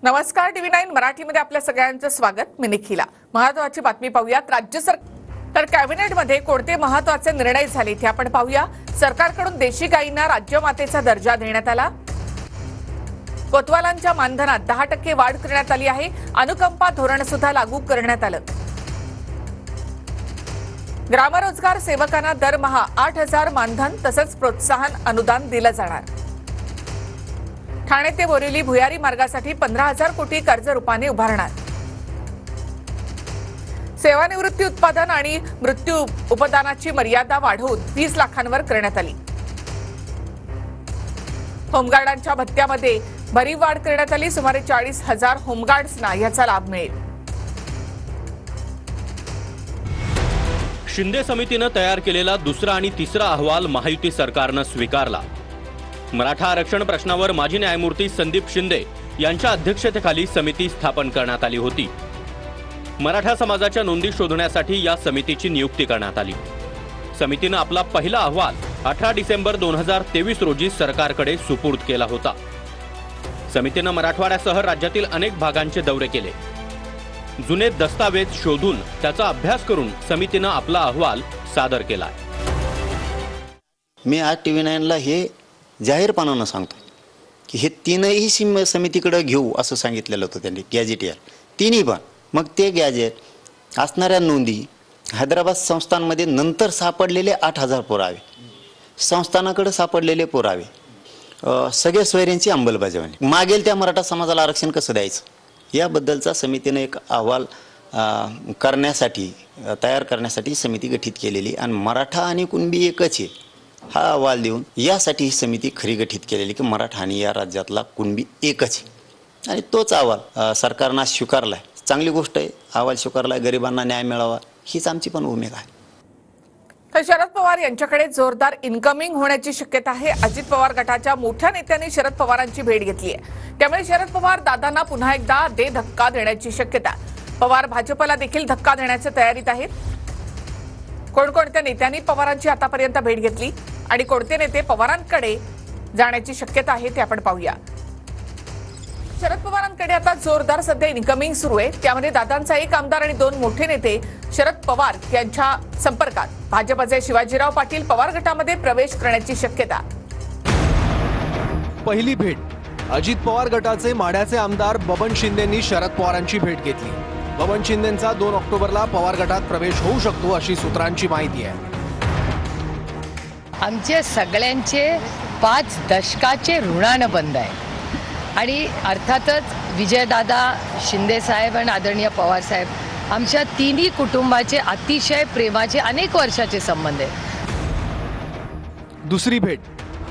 नमस्कार, TV9 मराठीमध्ये आपल्या सगळ्यांचं स्वागत। मी निखिला। महत्त्वाची बातमी पाहूयात। राज्य सरकार कॅबिनेटमध्ये कोणते महत्त्वाचे निर्णय झाले ते आपण पाहूया। सरकारकडून देशी गायींना राज्यमातेचा दर्जा देण्यात आला। कोतवालांच्या मानधनात 10% वाढ करण्यात आली आहे। अनुकंपा धोरण सुद्धा लागू करण्यात आलं। ग्रामरोजगार सेवकांना दरमहा 8,000 मानधन तसंच प्रोत्साहन अनुदान दिलं जाणार। ठाणे ते बोरिवली भुयारी मार्गासाठी 15,000 कोटी कर्ज रूपाने उभारणार। सेवानिवृत्ती उत्पादन आणि मृत्यू उपदानाची मर्यादा वाढवून 20 लाखांवर करण्यात आली। होमगार्डांच्या भत्त्यामध्ये भरीव वाढ करण्यात आली। सुमारे 40,000 होमगार्ड्सना याचा लाभ मिळेल। शिंदे समितीने तयार केलेला दुसरा आणि तिसरा अहवाल महायुती सरकारनं स्वीकारला। मराठा आरक्षण प्रश्नावर माजी न्यायमूर्ती संदीप शिंदे यांच्या अध्यक्षतेखाली समिती स्थापन करण्यात आली होती। मराठा समाजाच्या नोंदी शोधण्यासाठी या समितीची नियुक्ती करण्यात आली। समितीने आपला पहिला अहवाल 18 डिसेंबर 2023 रोजी सरकारकडे सुपूर्द केला होता। समितीने मराठवाड्यासह राज्यातील अनेक भागांचे दौरे केले। जुने दस्तावेज शोधून त्याचा अभ्यास करून समितीने आपला अहवाल सादर केला। मी आज TV9ला हे जाहीरपणाने सांगतो की हे तीनही समितीकडे घेऊ असं सांगितलेलं होतं त्यांनी। गॅजेटियर तिन्ही पण मग ते गॅजेट असणाऱ्या नोंदी हैदराबाद संस्थांमध्ये नंतर सापडलेले 8,000 पुरावे, संस्थानाकडे सापडलेले पुरावे, सगळ्या सोयऱ्यांची अंमलबजावणी, मागेल त्या मराठा समाजाला आरक्षण कसं द्यायचं याबद्दलचा समितीने एक अहवाल करण्यासाठी तयार करण्यासाठी समिती गठीत केलेली आणि मराठा आणि कुणबी एकच आहे हा अहवाल देऊन यासाठी ही समिती खरी गठीत केलेली की मराठा आणि या राज्यातला कुणबी एकच आहे आणि तोच अहवाल सरकारनं स्वीकारलाय। चांगली गोष्ट आहे, अहवाल स्वीकारलाय, गरिबांना न्याय मिळावा हीच आमची पण भूमिका आहे। तर शरद पवार यांच्याकडे जोरदार इन्कमिंग होण्याची शक्यता आहे। अजित पवार गटाच्या मोठ्या नेत्यांनी शरद पवारांची भेट घेतली आहे। त्यामुळे शरद पवार दादांना पुन्हा एकदा धक्का देण्याची शक्यता। पवार भाजपला देखील धक्का देण्याच्या तयारीत आहेत। कोणकोणत्या नेत्यांनी पवारांची आतापर्यंत भेट घेतली आणि कोणते नेते पवारांकडे जाण्याची शक्यता आहे ते आपण पाहूया। शरद पवारांकडे आता जोरदार सध्या इन्कमिंग सुरू आहे। त्यामध्ये दादांचा एक आमदार आणि 2 मोठे नेते शरद पवार यांच्या संपर्कात। भाजपचे शिवाजीराव पाटील पवार गटामध्ये प्रवेश करण्याची शक्यता। पहिली भेट अजित पवार गटाचे माढ्याचे आमदार बबन शिंदेंनी शरद पवारांची भेट घेतली। बबन शिंदेंचा 2 ऑक्टोबरला पवार गटात प्रवेश होऊ शकतो अशी सूत्रांची माहिती आहे। आमचे सगळ्यांचे 5 दशकाचे ऋणानं बंद आहे आणि अर्थातच विजयदादा, शिंदे साहेब आणि आदरणीय पवार साहेब आमच्या तिन्ही कुटुंबाचे अतिशय प्रेमाचे अनेक वर्षाचे संबंध आहेत। दुसरी भेट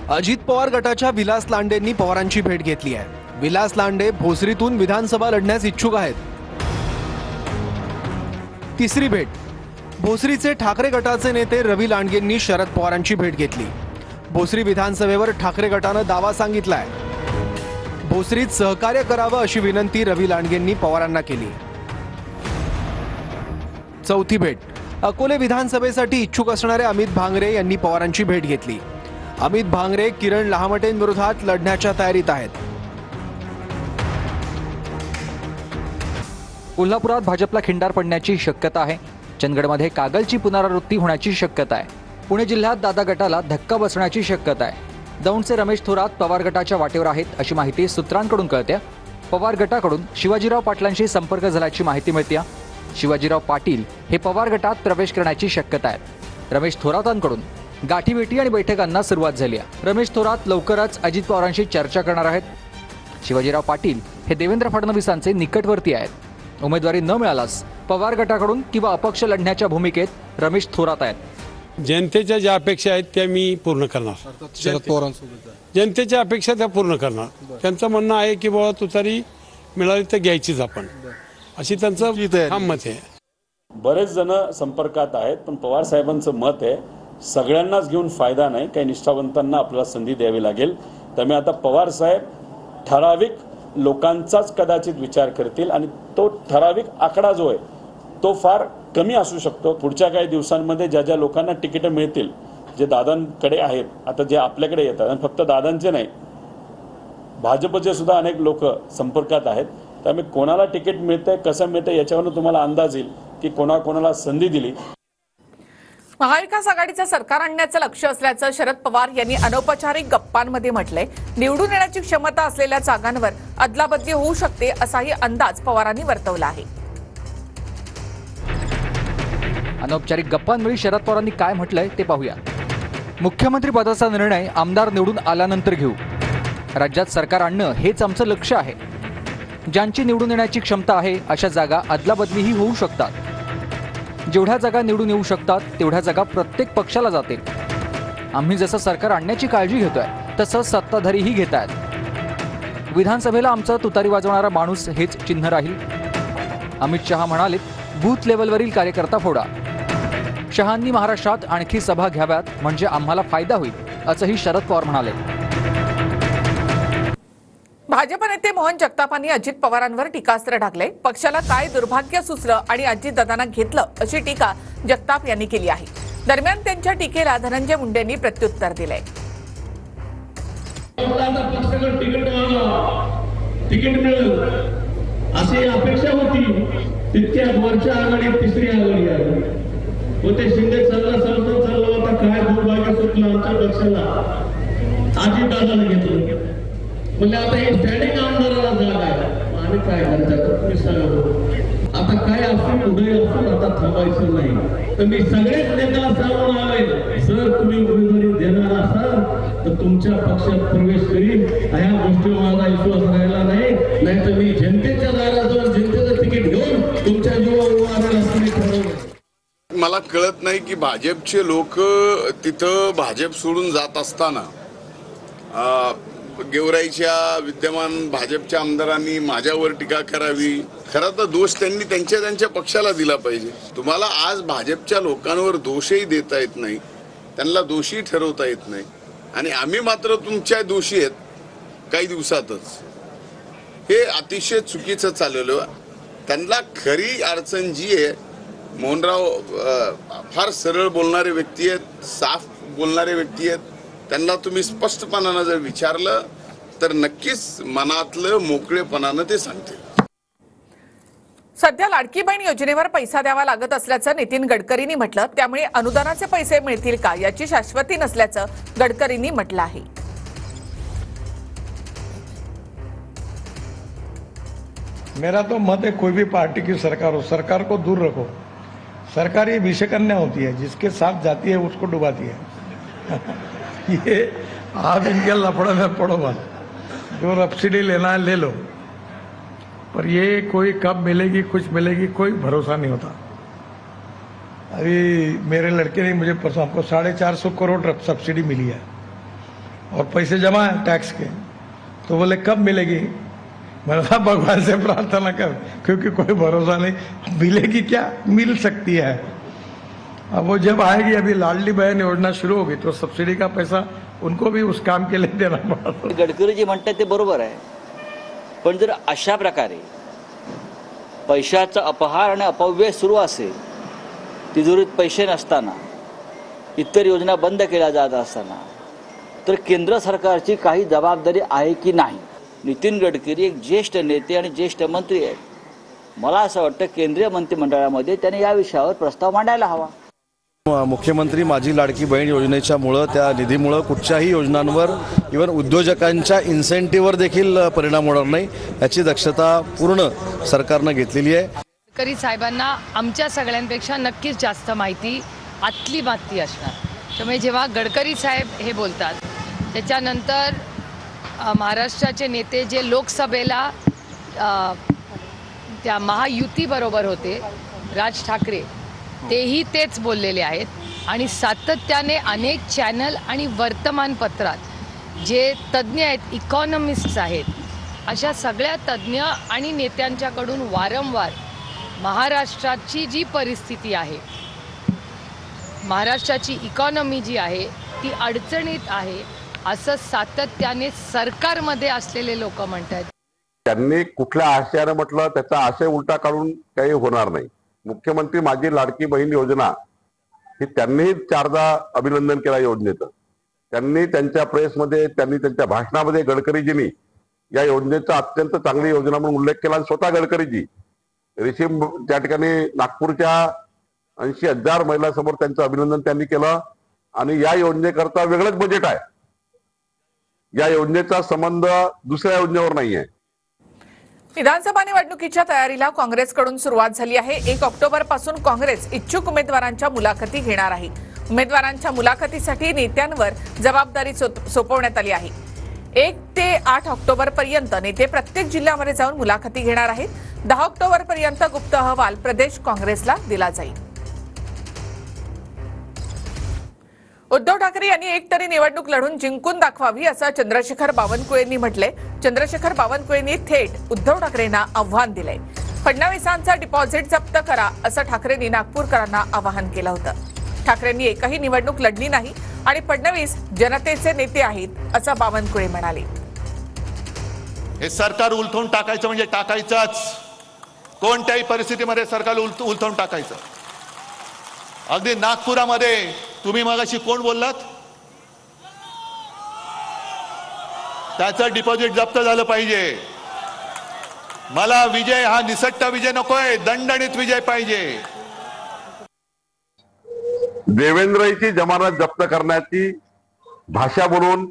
अजित पवार गटाच्या विलास लांडेंनी पवारांची भेट घेतली आहे। विलास लांडे भोसरीतून विधानसभा लढण्यास इच्छुक आहेत। तिसरी भेट भोसरीचे ठाकरे गटाचे नेते रवी लांडगेंनी शरद पवारांची भेट घेतली। भोसरी विधानसभेवर ठाकरे गटानं दावा सांगितलाय। भोसरीत सहकार्य करावं अशी विनंती रवी लांडगेंनी पवारांना केली। चौथी भेट अकोले विधानसभेसाठी इच्छुक असणारे अमित भांगरे यांनी पवारांची भेट घेतली। अमित भांगरे किरण लहामटेंविरोधात लढण्याच्या तयारीत आहेत। कोल्हापुरात भाजपला खिंडार पडण्याची शक्यता आहे। चंदगडमध्ये कागलची पुनरावृत्ती होण्याची शक्यता आहे। पुणे जिल्ह्यात दादा गटाला धक्का बसण्याची शक्यता आहे। दौंडचे रमेश थोरात पवार गटाच्या वाटेवर आहेत अशी माहिती सूत्रांकडून कळते। पवार गटाकडून शिवाजीराव पाटलांशी संपर्क झाल्याची माहिती मिळते। शिवाजीराव पाटील हे पवार गटात प्रवेश करण्याची शक्यता आहे। रमेश थोरातांकडून गाठीभेटी आणि बैठकांना सुरुवात झाली आहे। रमेश थोरात लवकरच अजित पवारांशी चर्चा करणार आहेत। शिवाजीराव पाटील हे देवेंद्र फडणवीसांचे निकटवर्ती आहेत। उमेदवारी न मिळाल्यास पवार गटाकडून किंवा अपक्ष लढण्याच्या भूमिकेत रमेश थोरात आहेत। जनतेच्या ज्या अपेक्षा आहेत त्या मी पूर्ण करणार। शरद पवारांसोबत जनतेच्या अपेक्षा त्या पूर्ण करणार। त्यांचं म्हणणं आहे की बाबा तुतारी मिळाली तर घ्यायचीच आपण, अशी त्यांचं ठाम मत आहे। बरेच जण संपर्कात आहेत, पण पवार साहेबांचं मत आहे सगळ्यांनाच घेऊन फायदा नाही, काही निष्ठावंतांना आपल्याला संधी द्यावी लागेल। त्यामुळे आता पवार साहेब ठराविक लोकांचाच कदाचित विचार करतील आणि तो ठराविक आकडा जो आहे तो फार कमी असू शकतो। पुढच्या काही दिवसांमध्ये ज्या ज्या लोकांना तिकीट मिळतील, जे दादांकडे आहेत, आता जे आपल्याकडे येतात, आणि फक्त दादांचे नाही भाजपचे सुद्धा अनेक लोक संपर्कात आहेत. त्यामुळे कोणाला तिकीट मिळतंय, कसं मिळतंय याच्यावरून तुम्हाला अंदाज येईल की कोणाकोणाला संधी दिली. महाविकास आघाडीचं सरकार आणण्याचं लक्ष्य असल्याचं शरद पवार यांनी अनौपचारिक गप्पांमध्ये म्हटलंय. निवडून येण्याची क्षमता असलेल्या जागांवर अदलाबदली होऊ शकते असाही अंदाज पवारांनी वर्तवला आहे. अनौपचारिक गप्पांवेळी शरद पवारांनी काय म्हटलंय ते पाहूया. मुख्यमंत्री पदाचा निर्णय आमदार निवडून आल्यानंतर घेऊ. राज्यात सरकार आणणं हेच आमचं लक्ष्य आहे. ज्यांची निवडून येण्याची क्षमता आहे अशा जागा अदलाबदलीही होऊ शकतात. जेवढ्या जागा निवडून येऊ शकतात तेवढ्या जागा प्रत्येक पक्षाला जातील. आम्ही जसं सरकार आणण्याची काळजी घेतोय तसं सत्ताधारीही घेत आहेत. विधानसभेला आमचं तुतारी वाजवणारा माणूस हेच चिन्ह राहील. अमित शहा म्हणाले, बूथ लेवलवरील कार्यकर्ता फोडा. शहांनी महाराष्ट्रात आणखी सभा घ्याव्यात म्हणजे आम्हाला फायदा होईल असंही शरद पवार म्हणाले. भाजप नेते मोहन जगतापांनी अजित पवारांवर टीकास्त्र टाकले. पक्षाला काय दुर्भाग्य सुचलं आणि अजितदादांना घेतलं अशी टीका जगताप यांनी केली आहे. दरम्यान त्यांच्या टीकेला धनंजय मुंडेंनी प्रत्युत्तर दिलंय. तिकीट मिळेल अशी अपेक्षा होती. तितक्या वरच्या आघाडीत तिसरी आघाडी आहे. होते शिंदे चालला होता. काय दुर्भाग्य सुटलं आमच्या पक्षाला, अजितदादांना घेतलं. म्हणजे आता हे स्टँडिंग आमदाराला जागा आहे. आम्ही काय करायचं तुम्ही सांगा. आता काय असून पुढे असून आता थांबायचं नाही. तर मी सगळेच नेत्याला सांगून आलोय, सर तुम्ही उमेदवारी देणार असाल तर तुमच्या पक्षात प्रवेश करीन. ह्या गोष्टीवर माझा विश्वास राहिला नाही तर मी जनतेच्या दारात जाऊन जनतेचं तिकीट घेऊन तुमच्या जीवावर उभारेल असं मी ठरवलं. मला कळत नाही की भाजपचे लोक तिथं भाजप सोडून जात असताना गेवराईच्या विद्यमान भाजपच्या आमदारांनी माझ्यावर टीका करावी. खरं तर दोष त्यांनी त्यांच्या पक्षाला दिला पाहिजे. तुम्हाला आज भाजपच्या लोकांवर दोषही देता येत नाही, त्यांना दोषी ठरवता येत नाही आणि आम्ही मात्र तुमच्या दोषी आहेत काही दिवसातच. हे अतिशय चुकीचं चाललेलं. त्यांना खरी अडचण जी आहे, मोहनराव फार सरळ बोलणारे व्यक्ती आहेत, साफ बोलणारे व्यक्ती आहेत. त्यांना तुम्ही स्पष्टपणानं जर विचारलं तर नक्कीच मनातलं मोकळेपणानं ते सांगतील. सध्या लाडकी बहीण योजनेवर पैसा द्यावा लागत असल्याचं नितीन गडकरींनी म्हटलं. त्यामुळे अनुदानाचे पैसे मिळतील का याची शाश्वती नसल्याचं गडकरींनी म्हटलं आहे. मेरा तो मत है कोई भी पार्टी की सरकार हो, सरकार को दूर रखो. सरकार ये विषकन्या होती है, जिसके साथ जाती है उसको डुबाती है. ये आप इनके लफड़े में पड़ो मत. जो सब्सिडी लेना है ले लो, पर ये कोई कब मिलेगी कुछ मिलेगी कोई भरोसा नहीं होता. अभी मेरे लड़के ने मुझे परसों हमको 450 करोड़ सब्सिडी मिली है और पैसे जमा है टैक्स के. तो बोले कब मिलेगी. मैंने कहा भगवान से प्रार्थना कर, क्योंकि कोई भरोसा नहीं. मिलेगी क्या, मिल सकती है. अब वो जब आएगी, अभी लाडली बहन योजना शुरू होगी तो सब्सिडी का पैसा उनको भी उस काम के लिए देना पड़ा. गडकरी जी म्हणतात ते बरोबर आहे, पण जर अशा प्रकारे पैशाचा अपहार आणि अपव्यय सुरू असेल, तिजोरीत पैसे नसताना, इतर योजना बंद केल्या जात असताना, तर केंद्र सरकारची काही जबाबदारी आहे की नाही. नितीन गडकरी एक ज्येष्ठ नेते आणि ज्येष्ठ मंत्री आहेत. मला असं वाटतं केंद्रीय मंत्रिमंडळामध्ये त्याने या विषयावर प्रस्ताव मांडायला हवा. मुख्यमंत्री माझी लाडकी बहीण योजनेच्यामुळं, त्या निधीमुळं कुठच्याही योजनांवर इव्हन उद्योजकांच्या इन्सेंटिव्हवर देखील परिणाम होणार नाही याची दक्षता पूर्ण सरकारनं घेतलेली आहे. गडकरी साहेबांना आमच्या सगळ्यांपेक्षा नक्कीच जास्त माहिती आतली माहिती असणार. त्यामुळे जेव्हा गडकरी साहेब हे बोलतात, त्याच्यानंतर महाराष्ट्राचे नेते जे लोकसभेला त्या महायुतीबरोबर होते, राज ठाकरे, तेही तेच बोललेले आहेत. आणि सातत्याने अनेक चॅनल आणि वर्तमानपत्रात जे तज्ज्ञ आहेत, इकॉनॉमिस्ट्स आहेत, अशा सगळ्या तज्ज्ञ आणि नेत्यांच्याकडून वारंवार महाराष्ट्राची जी परिस्थिती आहे, महाराष्ट्राची इकॉनॉमी जी आहे ती अडचणीत आहे असं सातत्याने सरकारमध्ये असलेले लोक म्हणतात. त्यांनी कुठल्या आशयानं म्हटलं त्याचा आशय उलटा काढून काही होणार नाही. मुख्यमंत्री माझी लाडकी बहीण योजना ही त्यांनीही 4दा अभिनंदन केलं योजनेचं. त्यांनी त्यांच्या प्रेसमध्ये, त्यांनी त्यांच्या भाषणामध्ये गडकरीजींनी या योजनेचा अत्यंत चांगली योजना म्हणून उल्लेख केला आणि स्वतः गडकरीजी रेशीम त्या ठिकाणी नागपूरच्या 80,000 महिलांसमोर त्यांचं अभिनंदन त्यांनी केलं आणि या योजनेकरता वेगळंच बजेट आहे. या योजनेचा संबंध दुसऱ्या योजनेवर नाहीये. विधानसभा निवडणुकीच्या तयारीला काँग्रेसकडून सुरुवात झाली आहे. 1 ऑक्टोबर पासून काँग्रेस इच्छुक उमेदवारांच्या मुलाखती घेणार आहे. उमेदवारांच्या मुलाखतीसाठी नेत्यांवर जबाबदारी सोपवण्यात आली आहे. 1 ते 8 ऑक्टोबर पर्यंत नेते प्रत्येक जिल्ह्यामध्ये जाऊन मुलाखती घेणार आहेत. 10 ऑक्टोबर पर्यंत गुप्त अहवाल प्रदेश काँग्रेसला दिला जाईल. उद्धव ठाकरे यांनी एक तरी निवडणूक लढून जिंकून दाखवावी असं चंद्रशेखर बावनकुळेंनी म्हटलंय. चंद्रशेखर बावनकुळेंनी थेट उद्धव ठाकरेंना आव्हान दिलंय. फडणवीसांचा डिपॉझिट जप्त करा असं ठाकरेंनी नागपूरकरांना आवाहन केलं होतं. ठाकरेंनी एकही निवडणूक लढली नाही आणि फडणवीस जनतेचे नेते आहेत असं बावनकुळे म्हणाले. हे सरकार उलथवून टाकायचं म्हणजे टाकायचंच. कोणत्याही परिस्थितीमध्ये सरकार उलथवून टाकायचं. अगदी नागपुरामध्ये तुम्ही मगाशी कोण बोललात? त्याचं डिपॉझिट जप्त झालं पाहिजे. मला विजय हा निसट्ट विजय नकोय, दणदणीत विजय पाहिजे. देवेंद्रची जमानत जप्त करण्याची भाषा म्हणून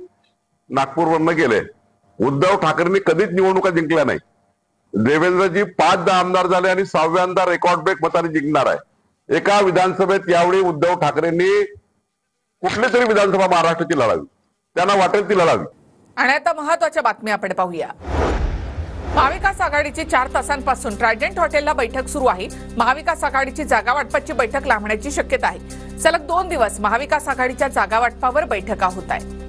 नागपूरवरनं गेले. उद्धव ठाकरेंनी कधीच निवडणुका जिंकल्या नाही. देवेंद्रजी 5-10 आमदार झाले आणि 6व्यांदा रेकॉर्ड ब्रेक मताने जिंकणार आहे. एका विधानसभेत यावेळी उद्धव ठाकरेंनी कुठली तरी विधानसभा महाराष्ट्राची लढावी, त्यांना वाटेल ती लढावी. आणि आता महत्त्वाच्या बातम्या आपण पाहूया. महाविकास आघाडीची 4 तासांपासून ट्रायडंट हॉटेलला बैठक सुरू आहे. महाविकास आघाडीची जागा वाटपाची बैठक लांबण्याची शक्यता आहे. सलग 2 दिवस महाविकास आघाडीच्या जागा वाटपावर बैठका होत आहेत.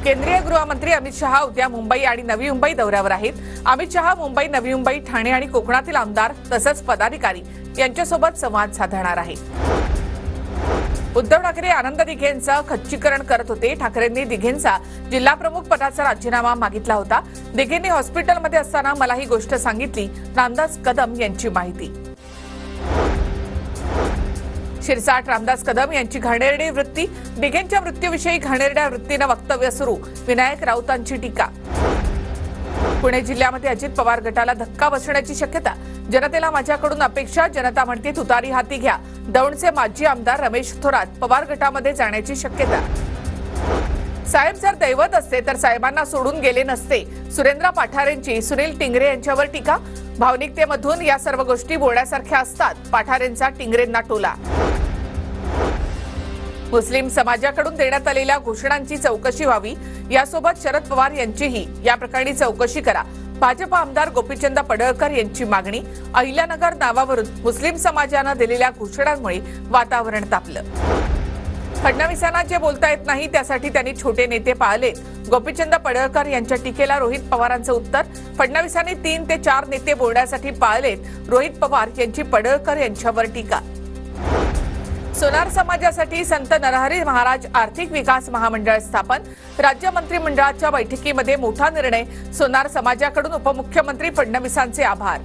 केंद्रीय गृहमंत्री अमित शहा उद्या मुंबई आणि नवी मुंबई दौऱ्यावर आहेत. अमित शहा मुंबई, नवी मुंबई, ठाणे आणि कोकणातील आमदार तसंच पदाधिकारी यांच्यासोबत संवाद साधणार आहेत. उद्धव ठाकरे आनंद दिघेंचं खच्चीकरण करत होते. ठाकरेंनी दिघेंचा जिल्हा प्रमुख पदाचा राजीनामा मागितला होता. दिघेंनी हॉस्पिटलमध्ये असताना मला ही गोष्ट सांगितली. रामदास कदम यांची माहिती. शिरसाट रामदास कदम यांची घाणेरडी वृत्ती. दिघेंच्या मृत्यूविषयी घाणेरड्या वृत्तीनं वक्तव्य सुरू. विनायक राऊतांची टीका. पुणे जिल्ह्यामध्ये अजित पवार गटाला धक्का बसण्याची शक्यता. जनतेला माझ्याकडून अपेक्षा, जनता म्हणते तुतारी हाती घ्या. दौंडचे माजी आमदार रमेश थोरात पवार गटामध्ये जाण्याची शक्यता. साहेब जर दैवत असते तर साहेबांना सोडून गेले नसते. सुरेंद्र पाठारेंची सुनील टिंगरे यांच्यावर टीका. भावनिकतेमधून या सर्व गोष्टी बोलण्यासारख्या असतात. पाठारेंचा टिंगरेंना टोला. मुस्लिम समाजाकडून देण्यात आलेल्या घोषणांची चौकशी व्हावी. यासोबत शरद पवार यांचीही या प्रकरणी चौकशी करा. भाजप आमदार गोपीचंद पडळकर यांची मागणी. अहिल्यानगर नावावरून मुस्लिम समाजानं दिलेल्या घोषणांमुळे वातावरण तापलं. फडणवीसांना जे बोलता येत नाही त्यासाठी त्यांनी छोटे नेते पाळलेत. गोपीचंद पडळकर यांच्या टीकेला रोहित पवारांचं उत्तर. फडणवीसांनी 3 ते 4 नेते बोलण्यासाठी पाळलेत. रोहित पवार यांची पडळकर यांच्यावर टीका. सोनार समाजासाठी संत नरहरी महाराज आर्थिक विकास महामंडळ स्थापन. राज्य मंत्रिमंडळाच्या बैठकीमध्ये मोठा निर्णय. सोनार समाजाकडून उपमुख्यमंत्री फडणवीसांचे आभार.